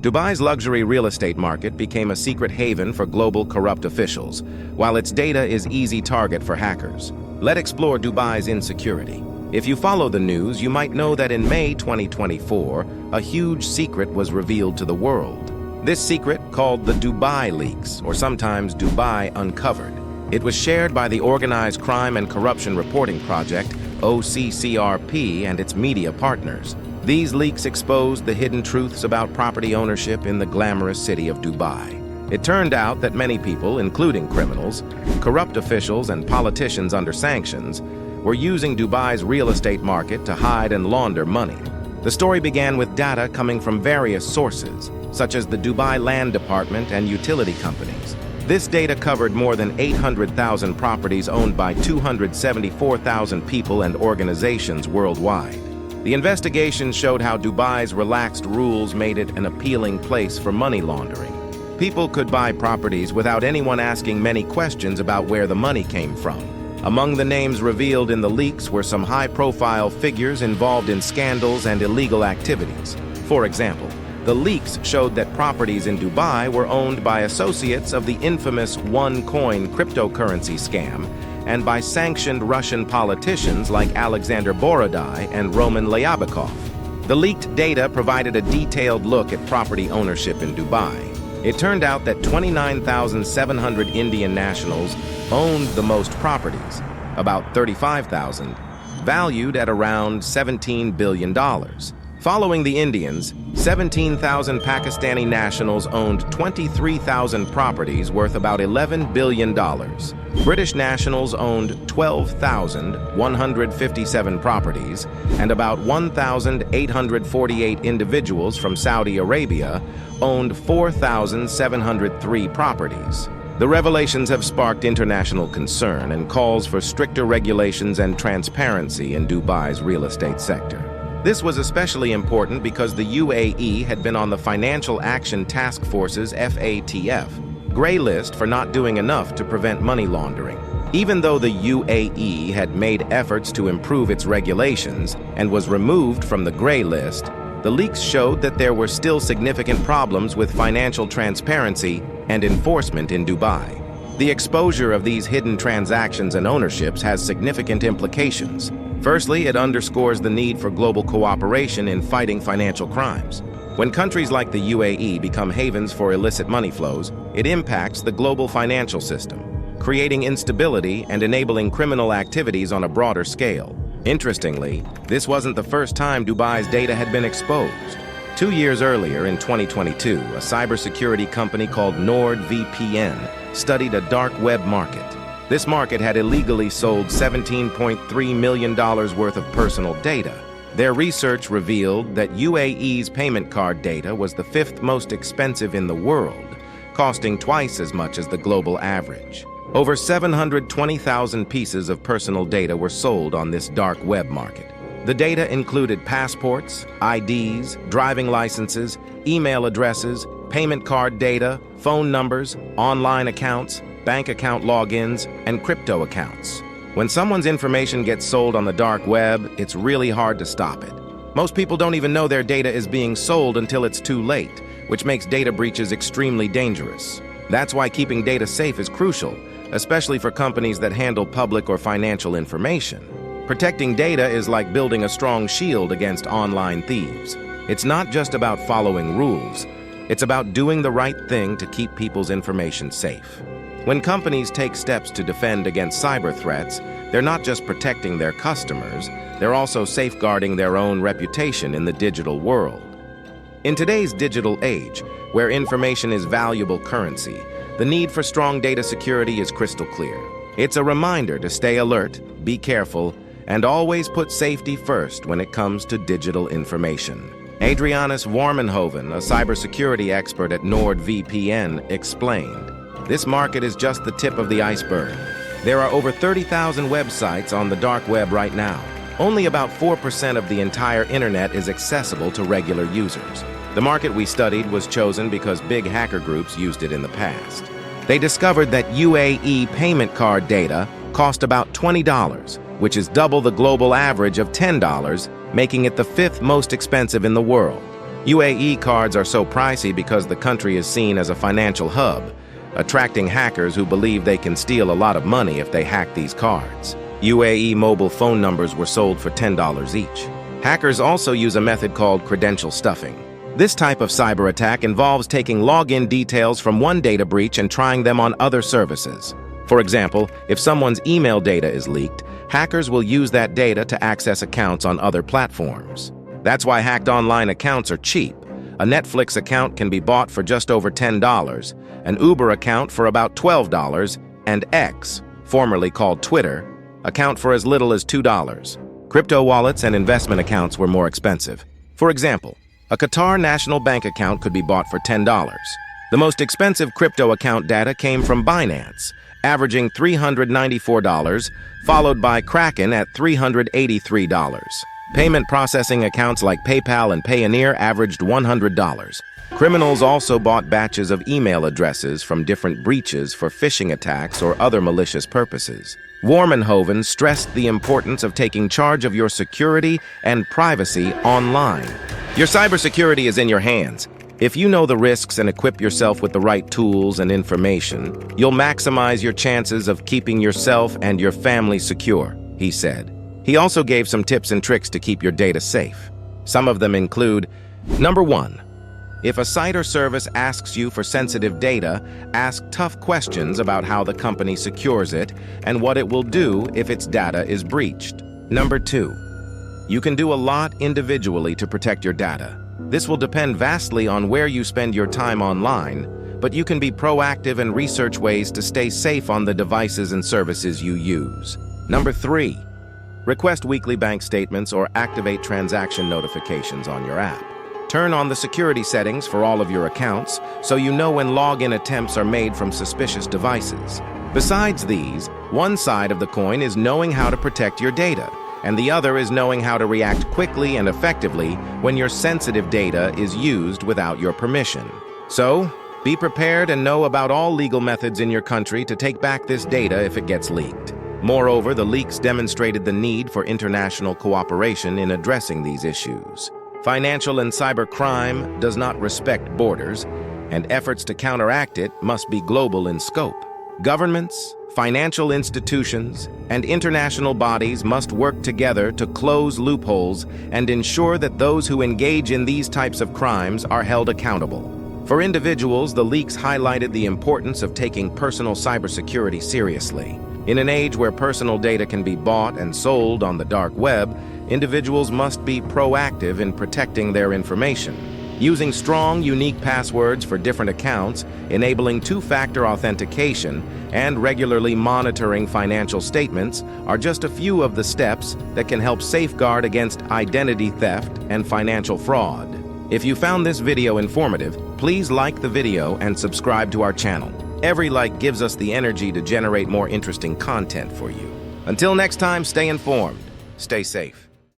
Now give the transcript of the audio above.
Dubai's luxury real estate market became a secret haven for global corrupt officials, while its data is easy target for hackers. Let's explore Dubai's insecurity. If you follow the news, you might know that in May 2024, a huge secret was revealed to the world. This secret, called the Dubai Leaks, or sometimes Dubai Uncovered. It was shared by the Organized Crime and Corruption Reporting Project, OCCRP, and its media partners. These leaks exposed the hidden truths about property ownership in the glamorous city of Dubai. It turned out that many people, including criminals, corrupt officials, and politicians under sanctions, were using Dubai's real estate market to hide and launder money. The story began with data coming from various sources, such as the Dubai Land Department and utility companies. This data covered more than 800,000 properties owned by 274,000 people and organizations worldwide. The investigation showed how Dubai's relaxed rules made it an appealing place for money laundering. People could buy properties without anyone asking many questions about where the money came from. Among the names revealed in the leaks were some high-profile figures involved in scandals and illegal activities. For example, the leaks showed that properties in Dubai were owned by associates of the infamous OneCoin cryptocurrency scam and by sanctioned Russian politicians like Alexander Borodai and Roman Lyabikov. The leaked data provided a detailed look at property ownership in Dubai. It turned out that 29,700 Indian nationals owned the most properties, about 35,000, valued at around $17 billion. Following the Indians, 17,000 Pakistani nationals owned 23,000 properties worth about $11 billion. British nationals owned 12,157 properties, and about 1,848 individuals from Saudi Arabia owned 4,703 properties. The revelations have sparked international concern and calls for stricter regulations and transparency in Dubai's real estate sector. This was especially important because the UAE had been on the Financial Action Task Force's FATF gray list for not doing enough to prevent money laundering. Even though the UAE had made efforts to improve its regulations and was removed from the gray list, the leaks showed that there were still significant problems with financial transparency and enforcement in Dubai. The exposure of these hidden transactions and ownerships has significant implications. Firstly, it underscores the need for global cooperation in fighting financial crimes. When countries like the UAE become havens for illicit money flows, it impacts the global financial system, creating instability and enabling criminal activities on a broader scale. Interestingly, this wasn't the first time Dubai's data had been exposed. 2 years earlier, in 2022, a cybersecurity company called NordVPN studied a dark web market. This market had illegally sold $17.3 million worth of personal data. Their research revealed that UAE's payment card data was the 5th most expensive in the world, costing twice as much as the global average. Over 720,000 pieces of personal data were sold on this dark web market. The data included passports, IDs, driving licenses, email addresses, payment card data, phone numbers, online accounts, bank account logins, and crypto accounts. When someone's information gets sold on the dark web, it's really hard to stop it. Most people don't even know their data is being sold until it's too late, which makes data breaches extremely dangerous. That's why keeping data safe is crucial, especially for companies that handle public or financial information. Protecting data is like building a strong shield against online thieves. It's not just about following rules. It's about doing the right thing to keep people's information safe. When companies take steps to defend against cyber threats, they're not just protecting their customers, they're also safeguarding their own reputation in the digital world. In today's digital age, where information is valuable currency, the need for strong data security is crystal clear. It's a reminder to stay alert, be careful, and always put safety first when it comes to digital information. Adrianus Warmenhoven, a cybersecurity expert at NordVPN, explained, "This market is just the tip of the iceberg. There are over 30,000 websites on the dark web right now. Only about 4% of the entire internet is accessible to regular users. The market we studied was chosen because big hacker groups used it in the past. They discovered that UAE payment card data cost about $20, which is double the global average of $10, making it the 5th most expensive in the world. UAE cards are so pricey because the country is seen as a financial hub, attracting hackers who believe they can steal a lot of money if they hack these cards. UAE mobile phone numbers were sold for $10 each. Hackers also use a method called credential stuffing. This type of cyber attack involves taking login details from one data breach and trying them on other services. For example, if someone's email data is leaked, hackers will use that data to access accounts on other platforms. That's why hacked online accounts are cheap. A Netflix account can be bought for just over $10, an Uber account for about $12, and X, formerly called Twitter, account for as little as $2. Crypto wallets and investment accounts were more expensive. For example, a Qatar National Bank account could be bought for $10. The most expensive crypto account data came from Binance, averaging $394, followed by Kraken at $383. Payment processing accounts like PayPal and Payoneer averaged $100. Criminals also bought batches of email addresses from different breaches for phishing attacks or other malicious purposes. Warmenhoven stressed the importance of taking charge of your security and privacy online. Your cybersecurity is in your hands. If you know the risks and equip yourself with the right tools and information, you'll maximize your chances of keeping yourself and your family secure, he said. He also gave some tips and tricks to keep your data safe. Some of them include: Number 1. If a site or service asks you for sensitive data, ask tough questions about how the company secures it and what it will do if its data is breached. Number 2. You can do a lot individually to protect your data. This will depend vastly on where you spend your time online, but you can be proactive and research ways to stay safe on the devices and services you use. Number 3. Request weekly bank statements or activate transaction notifications on your app. Turn on the security settings for all of your accounts so you know when login attempts are made from suspicious devices. Besides these, one side of the coin is knowing how to protect your data, and the other is knowing how to react quickly and effectively when your sensitive data is used without your permission. So, be prepared and know about all legal methods in your country to take back this data if it gets leaked. Moreover, the leaks demonstrated the need for international cooperation in addressing these issues. Financial and cyber crime does not respect borders, and efforts to counteract it must be global in scope. Governments, financial institutions, and international bodies must work together to close loopholes and ensure that those who engage in these types of crimes are held accountable. For individuals, the leaks highlighted the importance of taking personal cybersecurity seriously. In an age where personal data can be bought and sold on the dark web, individuals must be proactive in protecting their information. Using strong, unique passwords for different accounts, enabling two-factor authentication, and regularly monitoring financial statements are just a few of the steps that can help safeguard against identity theft and financial fraud. If you found this video informative, please like the video and subscribe to our channel. Every like gives us the energy to generate more interesting content for you. Until next time, stay informed, stay safe.